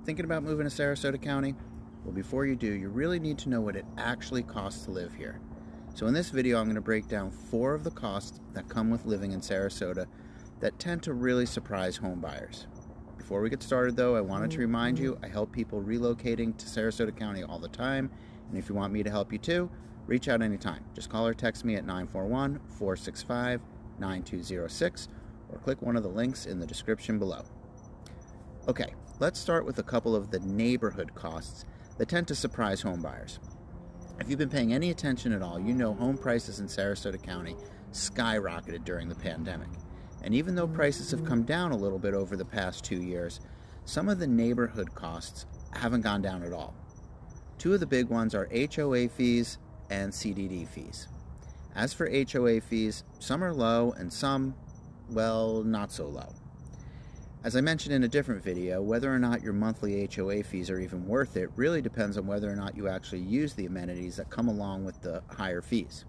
Thinking about moving to Sarasota County? Well, before you do, you really need to know what it actually costs to live here. So in this video, I'm going to break down 4 of the costs that come with living in Sarasota that tend to really surprise home buyers. Before we get started though, I wanted to remind you, I help people relocating to Sarasota County all the time, and if you want me to help you too, reach out anytime. Just call or text me at 941-465-9206 or click one of the links in the description below. Okay, let's start with a couple of the neighborhood costs that tend to surprise home buyers. If you've been paying any attention at all, you know home prices in Sarasota County skyrocketed during the pandemic. And even though prices have come down a little bit over the past 2 years, some of the neighborhood costs haven't gone down at all. 2 of the big ones are HOA fees and CDD fees. As for HOA fees, some are low and some, well, not so low. As I mentioned in a different video, whether or not your monthly HOA fees are even worth it really depends on whether or not you actually use the amenities that come along with the higher fees.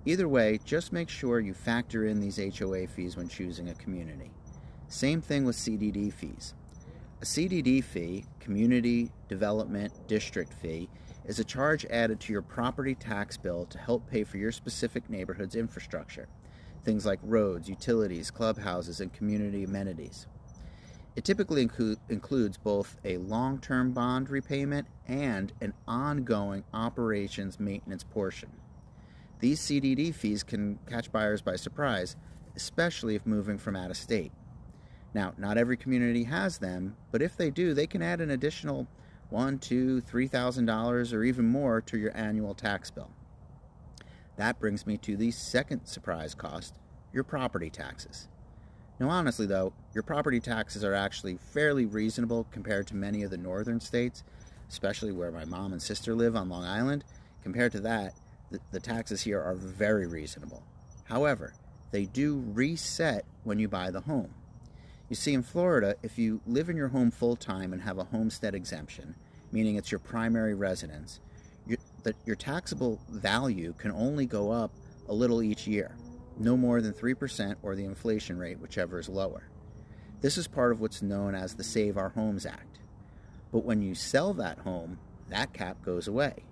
Either way, just make sure you factor in these HOA fees when choosing a community. Same thing with CDD fees. A CDD fee, Community Development District Fee, is a charge added to your property tax bill to help pay for your specific neighborhood's infrastructure. Things like roads, utilities, clubhouses, and community amenities. It typically includes both a long-term bond repayment and an ongoing operations maintenance portion. These CDD fees can catch buyers by surprise, especially if moving from out of state. Now, not every community has them, but if they do, they can add an additional $1,000, $2,000, $3,000 or even more to your annual tax bill. That brings me to the second surprise cost, your property taxes. Now honestly though, your property taxes are actually fairly reasonable compared to many of the northern states, especially where my mom and sister live on Long Island. Compared to that, the taxes here are very reasonable. However, they do reset when you buy the home. You see, in Florida, if you live in your home full-time and have a homestead exemption, meaning it's your primary residence, your taxable value can only go up a little each year. No more than 3% or the inflation rate, whichever is lower. This is part of what's known as the Save Our Homes Act. But when you sell that home, that cap goes away,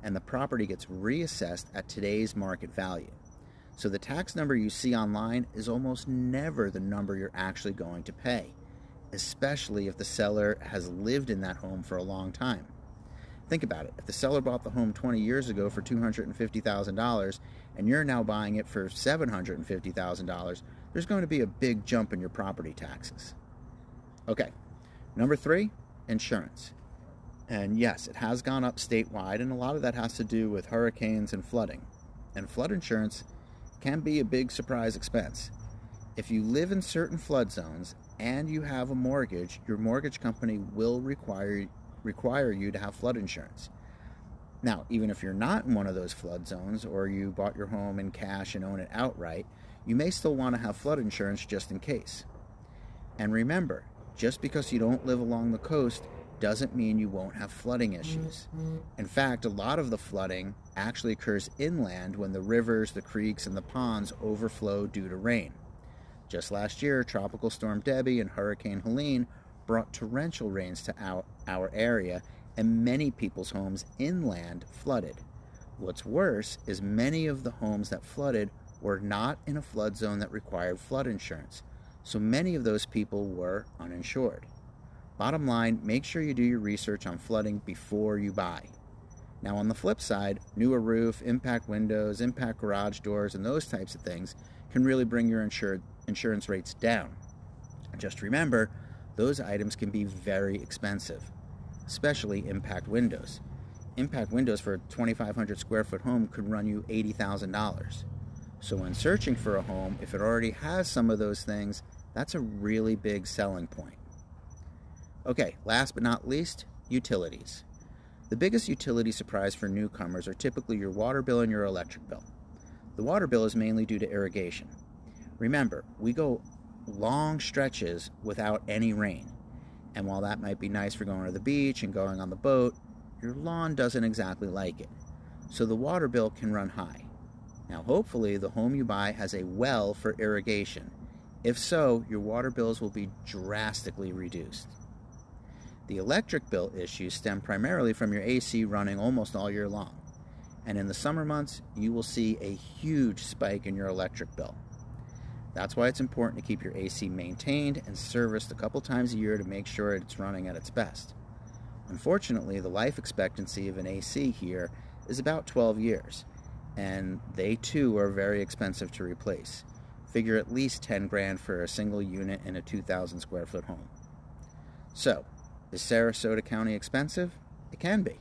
and the property gets reassessed at today's market value. So the tax number you see online is almost never the number you're actually going to pay, especially if the seller has lived in that home for a long time. Think about it. If the seller bought the home 20 years ago for $250,000 and you're now buying it for $750,000, there's going to be a big jump in your property taxes. Okay, number 3, insurance. And yes, it has gone up statewide, and a lot of that has to do with hurricanes and flooding. And flood insurance can be a big surprise expense. If you live in certain flood zones and you have a mortgage, your mortgage company will require you to have flood insurance. Now, even if you're not in one of those flood zones or you bought your home in cash and own it outright, you may still want to have flood insurance just in case. And remember, just because you don't live along the coast doesn't mean you won't have flooding issues. In fact, a lot of the flooding actually occurs inland when the rivers, the creeks, and the ponds overflow due to rain. Just last year, Tropical Storm Debbie and Hurricane Helene brought torrential rains to our area, and many people's homes inland flooded. What's worse is many of the homes that flooded were not in a flood zone that required flood insurance, so many of those people were uninsured. Bottom line, make sure you do your research on flooding before you buy. Now on the flip side, newer roof, impact windows, impact garage doors, and those types of things can really bring your insurance rates down. Just remember, those items can be very expensive, especially impact windows. Impact windows for a 2,500 square foot home could run you $80,000. So when searching for a home, if it already has some of those things, that's a really big selling point. Okay, last but not least, utilities. The biggest utility surprise for newcomers are typically your water bill and your electric bill. The water bill is mainly due to irrigation. Remember, we go long stretches without any rain. And while that might be nice for going to the beach and going on the boat, your lawn doesn't exactly like it. So the water bill can run high. Now hopefully the home you buy has a well for irrigation. If so, your water bills will be drastically reduced. The electric bill issues stem primarily from your AC running almost all year long, and in the summer months, you will see a huge spike in your electric bill. That's why it's important to keep your AC maintained and serviced a couple times a year to make sure it's running at its best. Unfortunately, the life expectancy of an AC here is about 12 years, and they too are very expensive to replace. Figure at least 10 grand for a single unit in a 2,000 square foot home. So, is Sarasota County expensive? It can be.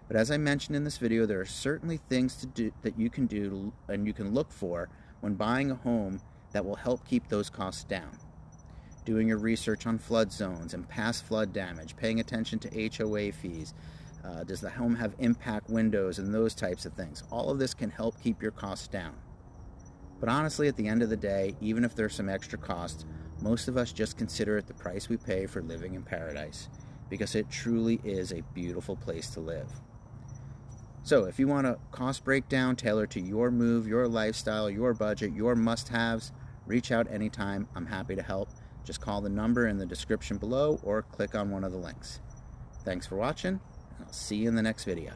But as I mentioned in this video, there are certainly things to do that you can do and you can look for when buying a home that will help keep those costs down. Doing your research on flood zones and past flood damage, paying attention to HOA fees, does the home have impact windows and those types of things. All of this can help keep your costs down. But honestly, at the end of the day, even if there's some extra costs, most of us just consider it the price we pay for living in paradise, because it truly is a beautiful place to live. So if you want a cost breakdown tailored to your move, your lifestyle, your budget, your must-haves, reach out anytime. I'm happy to help. Just call the number in the description below or click on one of the links. Thanks for watching, and I'll see you in the next video.